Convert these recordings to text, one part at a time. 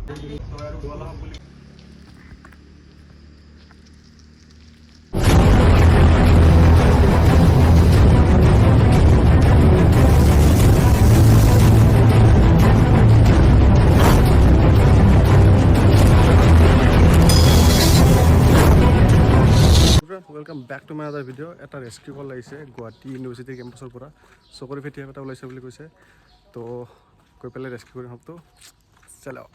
welcome back to my other video এটা rescue call লাগিছে গুৱাহাটী ইউনিভাৰ্চিটিৰ কেম্পাছৰ পৰা চকৰি ফেটি এটা ওলাইছে বুলি কৈছে তো গৈ পেলাই ৰেস্কিউ কৰিম হকতো চলো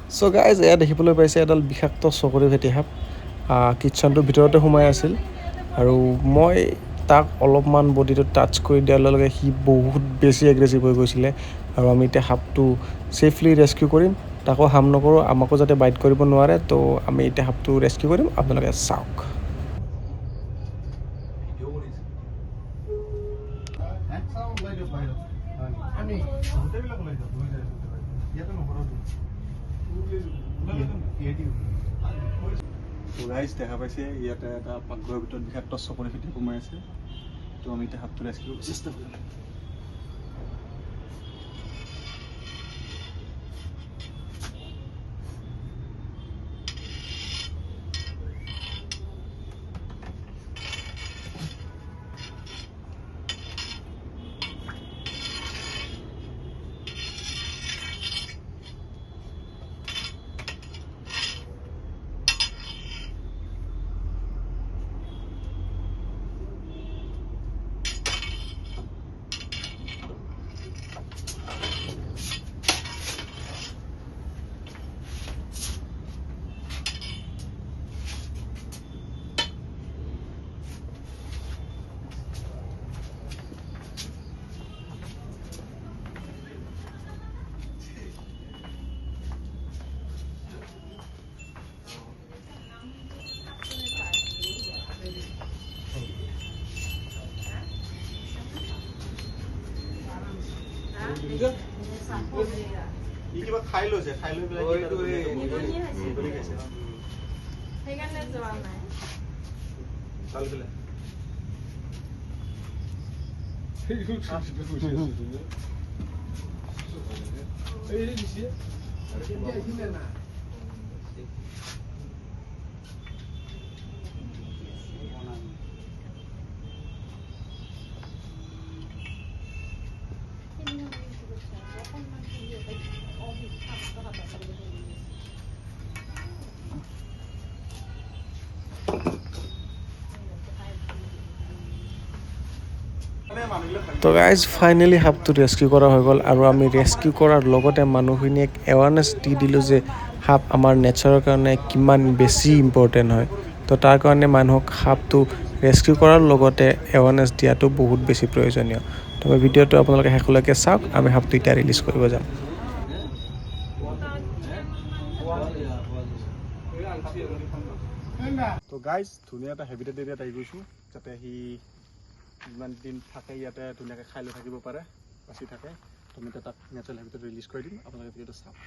So guys, এয়া দেখিবলৈ পাইছে এডাল বিষাক্ত চকৰি ফেটি সাপ কিচেনটোৰ ভিতৰতে সোমাই আছিল আৰু মই তাক অলপমান বডিটো টাচ কৰি দিয়াৰ লগে লগে সি বহুত বেছি এগ্ৰেছিভ হৈ গৈছিলে আৰু আমি এতিয়া সাপটো সেফলি ৰেস্কিউ কৰিম তাকো হাম নকৰোঁ আমাকো যাতে বাইট কৰিব নোৱাৰে তো আমি এতিয়া সাপটো ৰেস্কিউ কৰিম আপোনালোকে চাওক গাইজ দেখা পাইছে ইয়াতে এটা পাকঘৰৰ ভিতৰত বিষাক্ত চকৰি ফেটি সোমাই আছে তো আমি এতিয়া সাপটো ৰেস্কিউ কৰিব চেষ্টা কৰিম কিবা খাই লৈছে খাই লৈ পেলাই সেইকাৰণে যোৱা নাই চাল পেলাই এই দিছে না তো গাইজ ফাইনেলি সাপটো ৰেস্কিউ কৰা হৈ গ'ল আৰু আমি ৰেস্কিউ কৰাৰ লগতে মানুহখিনিক এৱাৰনেছ দি দিলোঁ যে সাপ আমাৰ নেচাৰৰ কাৰণে কিমান বেছি ইম্পৰ্টেণ্ট হয় তো তাৰ কাৰণে মানুহক সাপটো ৰেস্কিউ কৰাৰ লগতে এৱাৰনেছ দিয়াটো বহুত বেছি প্ৰয়োজনীয় তো ভিডিঅ'টো আপোনালোকে শেষলৈকে চাওক আমি সাপটো এতিয়া ৰিলিজ কৰিব যাম তো গাইজ ধুনীয়া এটা হেবিটেট এৰিয়াত আহি গৈছোঁ যাতে সি ইমান দিন থাকে ইয়াতে ধুনীয়াকৈ খাই লৈ থাকিব পাৰে বাচি থাকে তো আমি তাক নেচাৰেল হেবিটেট ৰিলিজ কৰি দিম আপোনালোকে ভিডিঅ'টো চাওক